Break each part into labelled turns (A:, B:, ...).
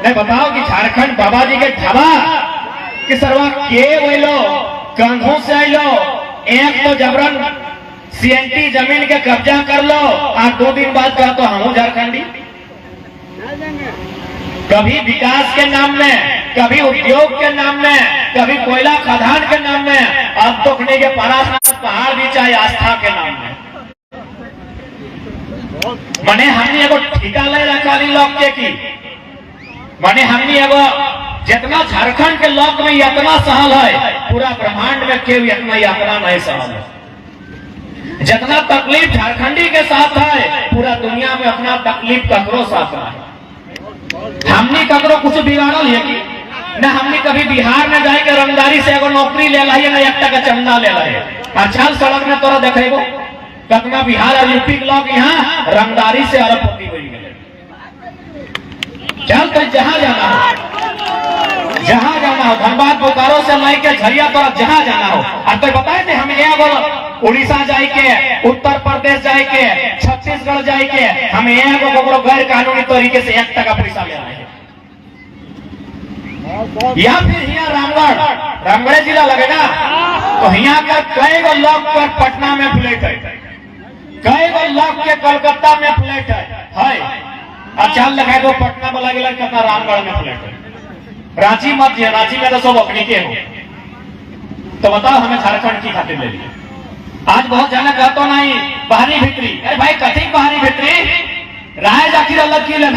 A: नहीं बताओ कि झारखंड बाबा जी के ढाबा कि सरवा के वैलो कंधों से आइलो, एक तो जबरन सीएनटी जमीन के कब्जा कर लो और 2 दिन बाद कह तो हम झारखंडी। कभी विकास के नाम में, कभी उद्योग के नाम में, कभी कोयला खदान के नाम में, अब तो के पारानाथ पहाड़ भी चाहे आस्था के नाम में। मने हमने एगो ठिका ले रखा लोग के की, मने हमने एगो जितना झारखंड के लोग में यातना सहल है, पूरा ब्रह्मांड में केवल इतना यातना नहीं सहल है। जितना तकलीफ झारखंडी के साथ है, पूरा दुनिया में अपना तकलीफ ककरो साथ है। हमने ककरो कुछ बिगाड़ल है कि न? हमने कभी बिहार में जाए के रंगदारी से एगो नौकरी ले ला है, न 1 टका चंदा ले ला है। अच्छा सड़क में तोरा देखेगो कतना बिहार और यूपी के लोग यहाँ रंगदारी से अरबपति हो गए। चल तो जहां जाना हो, जहां जाना हो, धनबाद बोकारो से लेके झरिया तोरा जहां जाना हो। अब तो बताए थे हम एगो उड़ीसा जाए के, उत्तर प्रदेश जाए के, छत्तीसगढ़ जाए के, हम एगो गैर कानूनी तरीके से 1 टका पैसा ले रहे हैं। या फिर यहाँ रामगढ़ जिला लगेगा तो यहाँ का कई गो लोग पर पटना में फ्लैट है, कई गो लोग के कोलकाता में फ्लैट है। अच्छा लगा दो पटना वाला गिला कितना रामगढ़ में फ्लैट है। रांची मत है, रांची में तो सब अपनी के हो। तो बताओ हमें झारखंड की खातिर ले लिए। आज बहुत जाना कहते नहीं बाहरी भीतरी, अरे भाई कथी बाहरी भीतरी, राज आखिर अलग की लग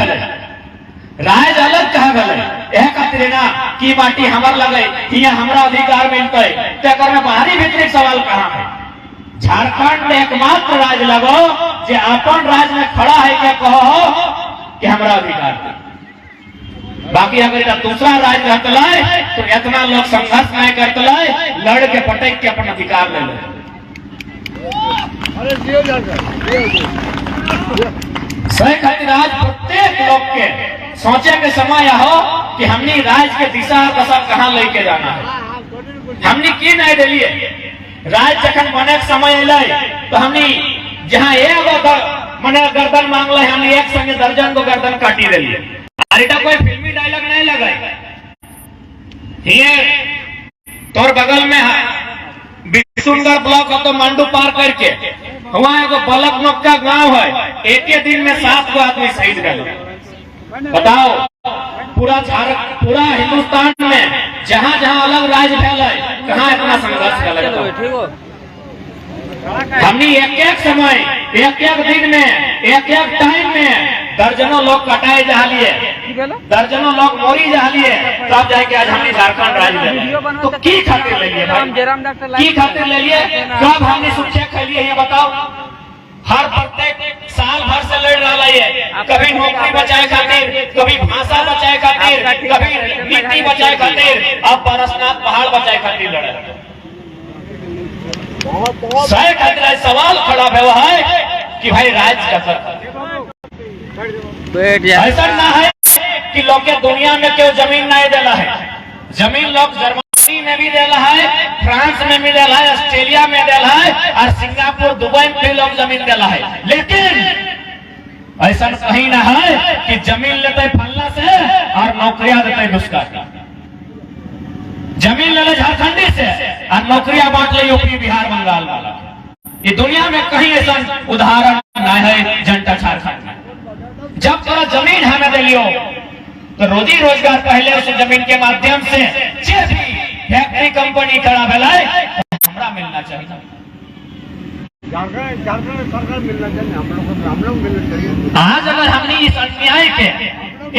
A: राज अलग कहा गए यह खातिर ना की माटी हमार लगे, यहाँ हमारा अधिकार मिलता है, तो में बाहरी भीतरी सवाल कहाँ है? झारखंड में एकमात्र राज लगो जो अपन राज में खड़ा है, क्या कहो कि हमारा अधिकार है। बाकी अगर दूसरा राज रहता है तो इतना लोग संघर्ष नहीं करते, लड़ के पटक के अपन अधिकार ले ले। सही खातिर आज प्रत्येक लोग के सोचे के समय हो कि हमने राज के दिशा दशा कहाँ लेके जाना है। हमने की नहीं दिलिए राज जखन बने के समय अल तो हमने जहाँ एगो मने गर्दन मांगल, हमने एक संगे दर्जन को गर्दन काटी दिलिए। अरे कोई फिल्मी डायलॉग नहीं लगा, तोर बगल में बिशुनगढ़ ब्लॉक हो तो मांडू पार करके वहाँ एगो बलक मक्का गांव है, एक ही दिन में 7 गो आदमी शहीद गए। बताओ पूरा हिंदुस्तान में जहाँ जहाँ अलग राज्य फैला है, कहाँ इतना संघर्ष कर। हमने एक समय, एक दिन में, एक टाइम में दर्जनों लोग कटाए जा लिए, दर्जनों लोग मोरी जा लिए, तब जाके आज हमने झारखंड राज्य ले। तो की खातिर ले लिए भाई, की खातिर ले लिए? कब हमने सुखे खेलिए ये बताओ? हर प्रत्येक साल भर से लड़ रहा है, कभी नौकरी बचाए खातिर, कभी भाषा बचाए खातिर, कभी मिट्टी बचाए खातिर, अब पारसनाथ पहाड़ बचाए खातिर लड़े। सही खातिर सवाल खड़ा हुआ है कि भाई राज्य का ऐसा ना है कि लोग के दुनिया में क्यों जमीन नहीं देला है। जमीन लोग जर्मनी में भी देला है, फ्रांस में भी देला है, ऑस्ट्रेलिया में देला है, और सिंगापुर दुबई में भी लोग जमीन देला है। लेकिन ऐसा कहीं ना है कि जमीन लेते फलना से और नौकरियां देते दुष्का। जमीन ले झारखंडी से और नौकरियां बांट ले यूपी बिहार बंगाल वाला। ये दुनिया में कहीं ऐसा उदाहरण नहीं है जनता झारखंड में। जब थोड़ा जमीन हमें दे लियो तो रोजी रोजगार पहले उस जमीन के माध्यम से फैक्ट्री कंपनी खड़ा भेलाय हमरा मिलना चाहिए, झारखंड सरकार मिलना चाहिए, हम लोग मिलना चाहिए। आज अगर हमने इस अन्याय के,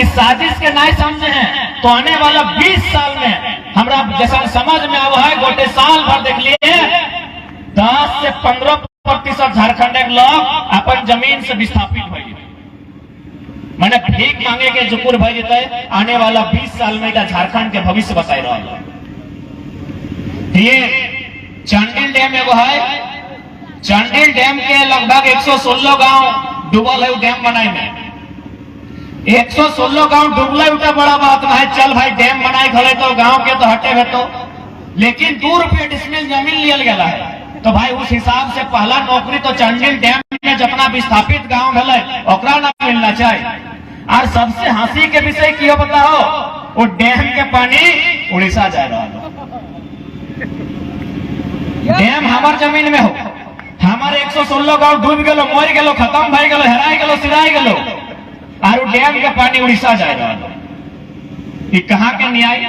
A: इस साजिश के नहीं समझे हैं तो आने वाला 20 साल में हमरा जैसा समझ में आवा है, गोटे साल भर देख लिए 10 से 15% झारखंड के लोग अपन जमीन से विस्थापित हो गए, मैंने भीख मांगे के जुकुर भय जते। आने वाला 20 साल में झारखंड के भविष्य बताई रहा है। ये चांडिल डैम एगो है, चांडिल डैम के लगभग 116 गांव डूबल है। डैम बनाए में 116 गांव डूबल उठा बड़ा बात ना है। चल भाई डैम बनाए खड़े तो गांव के तो हटे तो, लेकिन 2 रुपये डिसमिल जमीन लिया गया है। तो भाई उस हिसाब से पहला नौकरी तो चांडिल डैम में जितना विस्थापित गांव है ओकरा ना मिलना चाहिए। और सबसे हंसी के विषय क्यों बताओ, वो डैम के पानी उड़ीसा जा रहा है। डैम हमार जमीन में हो, हमारे 116 गांव डूब गलो, मर गलो, खत्म भाई गलो, हेराई गलो, सिराई गलो, और डैम के पानी उड़ीसा जा रहा है। ये कहाँ के न्याय,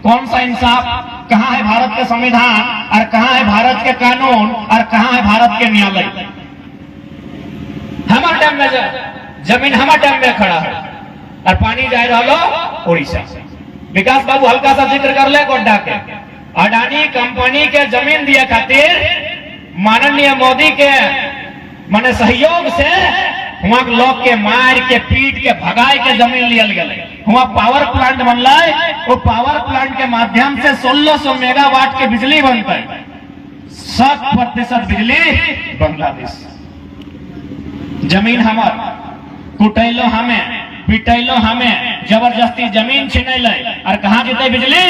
A: कौन सा इंसाफ, कहाँ है भारत के संविधान, और कहाँ है भारत के कानून, और कहाँ है भारत के न्यायालय। हमारे डैम में जमीन हमारे डैम में खड़ा है और पानी जा रहा लो उड़ीसा। विकास बाबू हल्का सा जिक्र कर ले गोड्डा के, अडानी कंपनी के जमीन दिए खातिर माननीय मोदी के माने सहयोग से वहां लोग के मार के पीट के भगाई के जमीन लियल गए। वहां पावर प्लांट बनल, वो पावर प्लांट के माध्यम से 1600 मेगावाट के बिजली बनते, 100% बिजली बांग्लादेश। जमीन हमार, कुटैलो हमें, पिटैलो हमें, जबरदस्ती जमीन छीन और कहाँ जीते बिजली,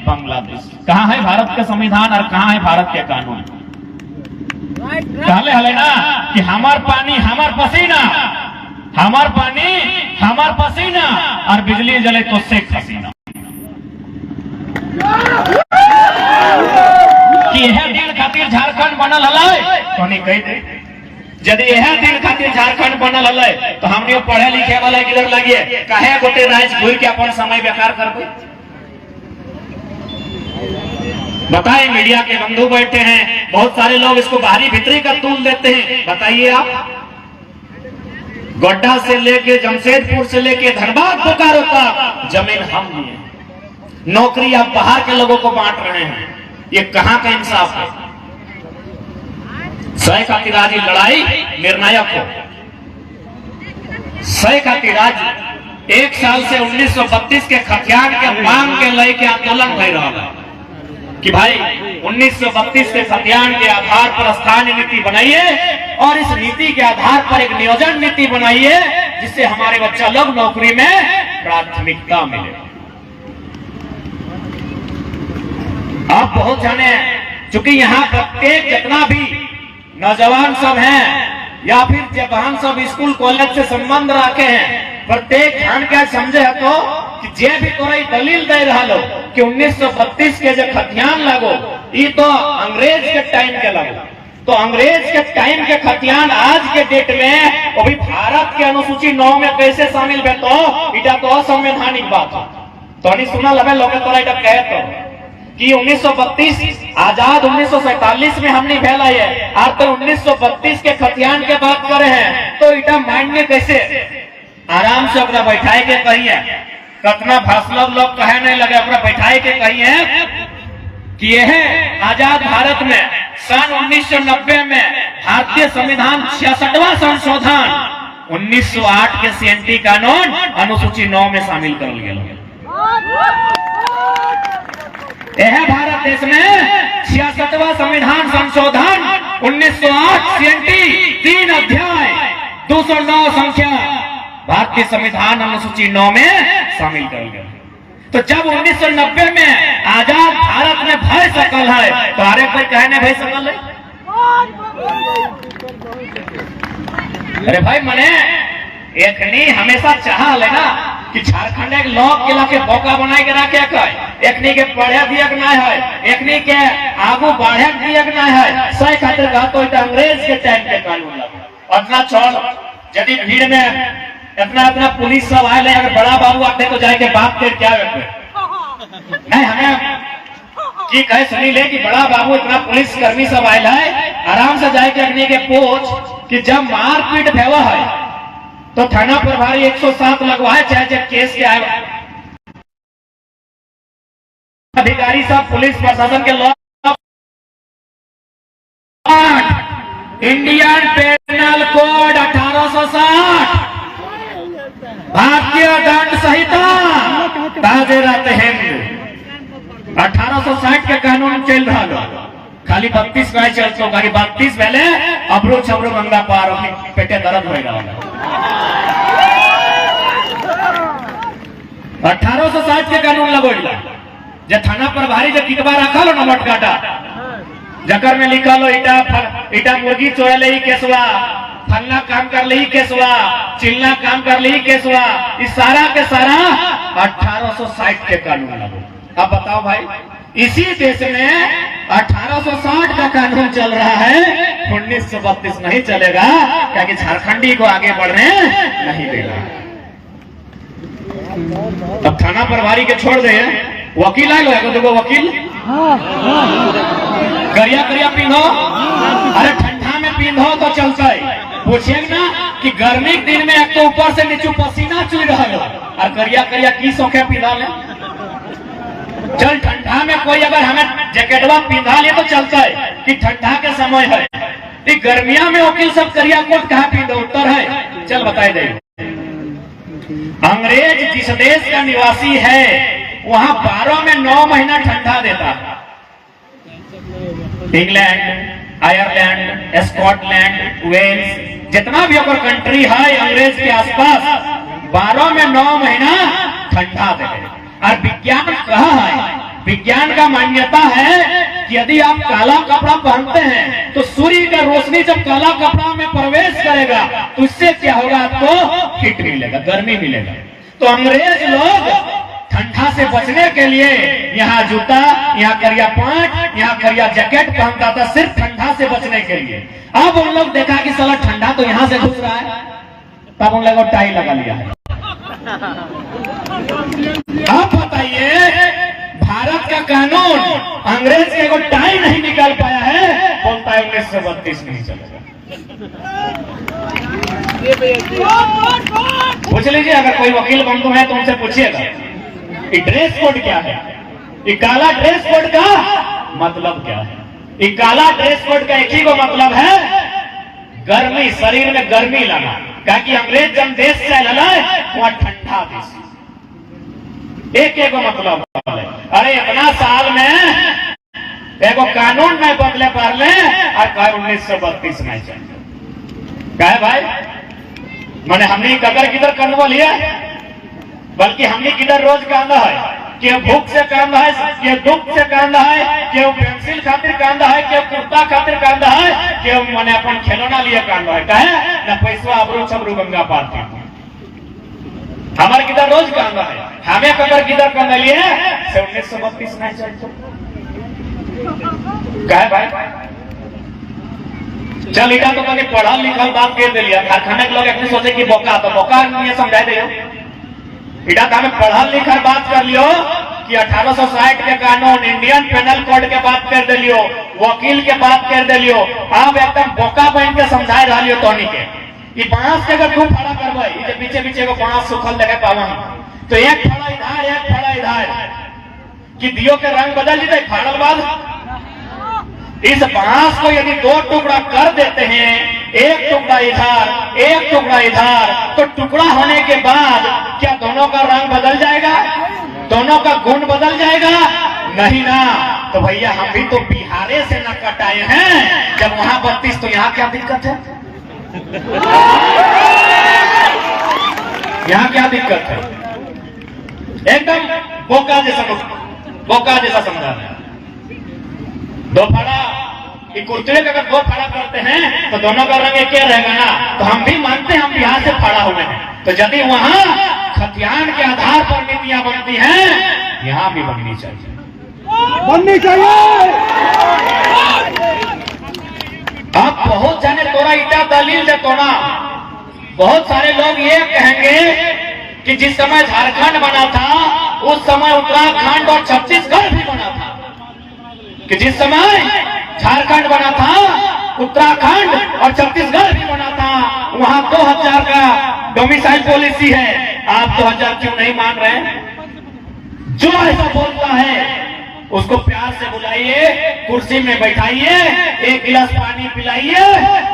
A: बांग्लादेश। कहाँ है भारत के संविधान और कहाँ है भारत के कानून। कहले हले ना कि हमार पानी हमार पसीना, हमार पानी हमार पसीना, और बिजली जले तो शेख हसीना। कि यह दिन खातिर झारखंड बनल हले तो नहीं कही दे, यदि यह दिन खातिर झारखंड बनल हले तो हमने पढ़े लिखे वाला किधर लगे, काहे गोटे राज घूर के अपन समय बेकार कर दे। बताइए, मीडिया के बंधु बैठे हैं, बहुत सारे लोग इसको बाहरी भीतरी का तूल देते हैं। बताइए आप, गोड्डा से लेके जमशेदपुर से लेके धनबाद बोकारो तक जमीन हम लिए, नौकरी आप बाहर के लोगों को बांट रहे हैं। ये कहां का इंसाफ है। सह खातिर आज लड़ाई निर्णायक हो। सह खातिर आज 1 साल से 1932 के खतियान के मांग के लेके आंदोलन हो रहा है कि भाई 1932 के खतियान के आधार पर स्थानीय नीति बनाइए और इस नीति के आधार पर एक नियोजन नीति बनाइए जिससे हमारे बच्चा लोग नौकरी में प्राथमिकता मिले। आप बहुत जाने, चूंकि यहाँ प्रत्येक जितना भी नौजवान सब हैं या फिर जवान सब स्कूल कॉलेज से संबंध रखे हैं, प्रत्येक ध्यान क्या समझे है तो कि जे भी तोरा दलील दे रहा लो कि 1932 के जो खतियान लगो ये तो अंग्रेज के टाइम के लगो, तो अंग्रेज के टाइम के खतियान आज के डेट में वो भी भारत के अनुसूची 9 में कैसे शामिल है, तो इटा तो असंवैधानिक बात है। तो नहीं सुना लगे लोग तोरा इटा कहे तो कि 1932 आजाद 1947 में हमने फैला है, आज तो 1932 के खतियान के बात करे हैं, तो इटा माइंड में कैसे आराम से अपना बैठाए के कही है। कतना भाषण लोग कहे नहीं लगे, अपना बैठाए के कही है कि यह आजाद भारत में सन 1990 में भारतीय संविधान 66वां संशोधन 1908 के सीएनटी कानून अनुसूची 9 में शामिल कर गया। यह भारत देश में 66वां संविधान संशोधन 1908 सीएनटी 3 अध्याय 209 संख्या भारतीय संविधान अनुसूची 9 में शामिल कर गया। तो जब 1990 में आजाद भारत में भय सकल है तो हर एक कोई कहने भय सकल है। अरे भाई मने एक नहीं हमेशा चाह लेना कि झारखंड एक लोग के लाके बोका बनाए के रखे एक के पढ़े दिया ना है, एक के आगू बढ़े दिया ना है। सही खातिर कहा तो अंग्रेज के टाइम के कानून लगा अपना छोड़। यदि भीड़ में इतना पुलिस सब आए ले, अगर बड़ा बाबू आते तो जाके बात कर क्या नहीं, हमें की कहे सुनी ले कि बड़ा बाबू इतना पुलिस कर्मी सब आए है, आराम से जाके अग्नि के पूछ कि जब मारपीट भेवा है तो थाना प्रभारी 107 लगवाए, चाहे जब केस के आए अधिकारी सब पुलिस प्रशासन के लोग इंडियन पेनल कोड 1860 भारतीय दंड संहिता ताजे रहते हैं 1860 के कानून चल रहा है। खाली 32 में चलते हो, 32 पहले अबरू छबरू गंगा पार अपनी पेटे दर्द हो रहा है। 1860 के कानून लगोला जे थाना प्रभारी जे कितबा रखा लो नमट काटा जकर में लिखा लो इटा मुर्गी चोरे ले केसवा फलना काम कर ली केसवा, चिल्ला काम कर ली केसवा, इस सारा के सारा 1860 के कानून लागू। अब बताओ भाई, इसी देश में 1860 का कानून चल रहा है, 1932 नहीं चलेगा, क्योंकि झारखंडी को आगे बढ़ने नहीं देगा। अब थाना प्रभारी के छोड़ दे, वकील आए लोग, देखो वकील करिया करिया पीनो, अरे ठंडा में पीनो तो चलता है। पूछिए ना कि गर्मी के दिन में एक तो ऊपर से नीचे पसीना चुई रहा है, और करिया करिया की सौखे पीना ले। चल ठंडा में कोई अगर हमें जैकेटवा पिंधा ले तो चलता है कि ठंडा के समय है, गर्मिया में वकील सब करिया कोट कहा पींदा, उत्तर है चल बताए दे। अंग्रेज जिस देश का निवासी है वहां 12 में 9 महीना ठंडा देता। इंग्लैंड, आयरलैंड, स्कॉटलैंड, वेल्स, जितना भी अगर कंट्री है अंग्रेज के आसपास 12 में 9 महीना ठंडा देते। और विज्ञान कहा है, विज्ञान का मान्यता है कि यदि आप काला कपड़ा पहनते हैं तो सूर्य का रोशनी जब काला कपड़ा में प्रवेश करेगा तो इससे क्या होगा, आपको हीट मिलेगा, गर्मी मिलेगा। तो अंग्रेज लोग ठंडा से बचने के लिए यहाँ जूता, यहाँ करिया पैंट, यहाँ करिया जैकेट पहनता था, सिर्फ ठंडा से बचने के लिए। अब उन लोग देखा कि साला ठंडा तो यहाँ से घुस रहा है, तब उन लोगों टाई लगा लिया है। आप बताइए, भारत का कानून अंग्रेज के को टाई नहीं निकाल पाया है, बोलता है 1932 नहीं चलेगा। पूछ लीजिए, अगर कोई वकील बंधु है तो उनसे पूछिएगा ये ड्रेस कोड क्या है, ये काला ड्रेस कोड का मतलब क्या है। ये काला ड्रेस कोड का एक ही को मतलब है गर्मी, शरीर में गर्मी लाना। क्योंकि अंग्रेज जब देश से लड़ा वहां ठंडा देश, एक एक मतलब है। अरे इतना साल में एगो कानून में बदले पार ले और कहा 1932 नहीं चाहिए। कहे भाई मैंने हमने कदर किधर करने लिया, बल्कि हमने किधर रोज कांदा है, कि भूख से कांदा है, कि दुख से कांदा है, कि पेंसिल खातिर कांदा है, कि कुर्ता खातिर कांदा है, कि मैंने अपन खिलौना लिए कांदा है। कहे न पैसा अबरू छबरू गंगा पार थी, हमारे किधर रोज कांदा है, हमें कदर किधर करने लिए से 1932 नहीं चाहिए। कहे भाई चल इधर तो कभी पढ़ा लिखल बात कह दिया, कारखाने के लोग अपने सोचे कि बोका, तो बोका ये समझा दे। इधर तो हमें पढ़ा लिखल बात कर लियो कि 1860 के कानून, इंडियन पेनल कोड के बात कर दिलियो, वकील के बात कर दिलियो, आप एकदम बोका बन के समझा रहा लियो। टोनी के ये बांस के अगर खूब खड़ा करवाई, ये पीछे पीछे को बांस सुखल देखे पावा तो एक फड़ा इधर एक फड़ा इधर, कि दियो के रंग बदल जाते फाड़ल बाद। इस बांस को यदि 2 टुकड़ा कर देते हैं, एक टुकड़ा इधर एक टुकड़ा इधर, तो टुकड़ा होने के बाद क्या दोनों का रंग बदल जाएगा, दोनों का गुण बदल जाएगा? नहीं ना। तो भैया हम भी तो बिहारे से न कटाए हैं, जब वहां 32 तो यहाँ क्या दिक्कत है, यहाँ क्या दिक्कत है? एकदम बोका जैसा समझा है। 2 फाड़ा कुर्ते का अगर 2 फाड़ा करते हैं तो दोनों का रंग एक रहेगा ना। तो हम भी मानते हैं हम बिहार से फाड़ा हुए हैं, तो यदि वहां खतियान के आधार पर नीतियां बनती हैं, यहाँ भी बननी चाहिए, बननी चाहिए। आप बहुत जाने तोरा ईटा दलील दे तो ना, बहुत सारे लोग ये कहेंगे कि जिस समय झारखंड बना था उस समय उत्तराखंड और छत्तीसगढ़ भी बना था, कि जिस समय झारखंड बना था उत्तराखंड और छत्तीसगढ़ भी बना था, वहां 2000 का डोमिसाइल पॉलिसी है। आप 2000 क्यों नहीं मान रहे? जो ऐसा बोलता है उसको प्यार से बुलाइए, कुर्सी में बैठाइए, 1 गिलास पानी पिलाइए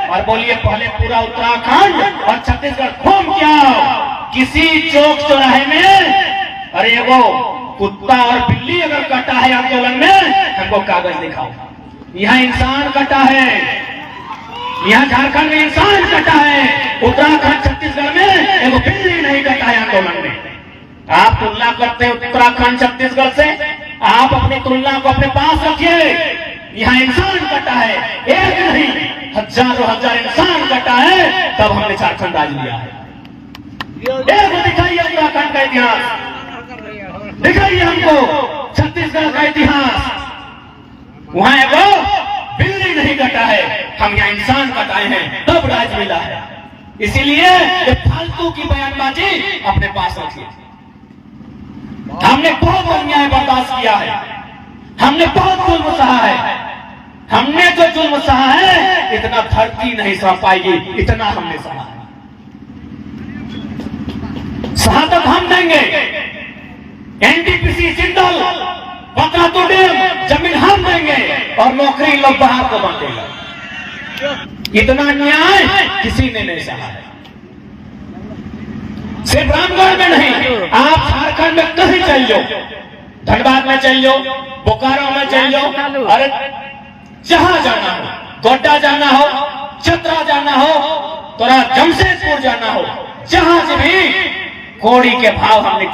A: और बोलिए पहले पूरा उत्तराखंड और छत्तीसगढ़ घूम के आओ। किसी चौक चौराहे में अरे वो कुत्ता और बिल्ली अगर कटा है आंदोलन में, हमको कागज दिखाओ। यहाँ इंसान कटा है, यहाँ झारखंड में इंसान कटा है, उत्तराखंड छत्तीसगढ़ में एगो बिल्ली नहीं कटा है आंदोलन में। आप तुलना करते हैं उत्तराखंड छत्तीसगढ़ से, आप अपनी तुलना को अपने पास रखिए। यहाँ इंसान कटा है, एक नहीं हजारों हजार इंसान कटा है, तब हमने झारखंड राज लिया है। एक दिखाइए उत्तराखंड का इतिहास, दिखाइए हमको छत्तीसगढ़ का इतिहास। वहां एगो बिल्ली नहीं कटा है, हम यहाँ इंसान कटाए हैं, तब राज मिला है। इसीलिए ये फालतू की बयानबाजी अपने पास रखिए। हमने बहुत अन्याय बर्दाश्त किया है, हमने बहुत जुल्म सहा है। हमने जो जुल्म सहा है इतना धरती नहीं सह पाएगी, इतना हमने सहा है। शहादत हम देंगे, एनटीपीसी जिंदल पतरातू डैम जमीन हम देंगे और नौकरी लोग बाहर को बांटेगा। इतना न्याय किसी ने नहीं सहा है। सिर्फ रामगढ़ में नहीं, आप झारखंड में कहीं चल जाओ, धनबाद में चल जाओ, बोकारो में चल जाओ, अरे जहां जाना हो, गोड्डा जाना हो, चतरा जाना हो, तोरा जमशेदपुर जाना हो, जहां से भी कोड़ी के भाव हमने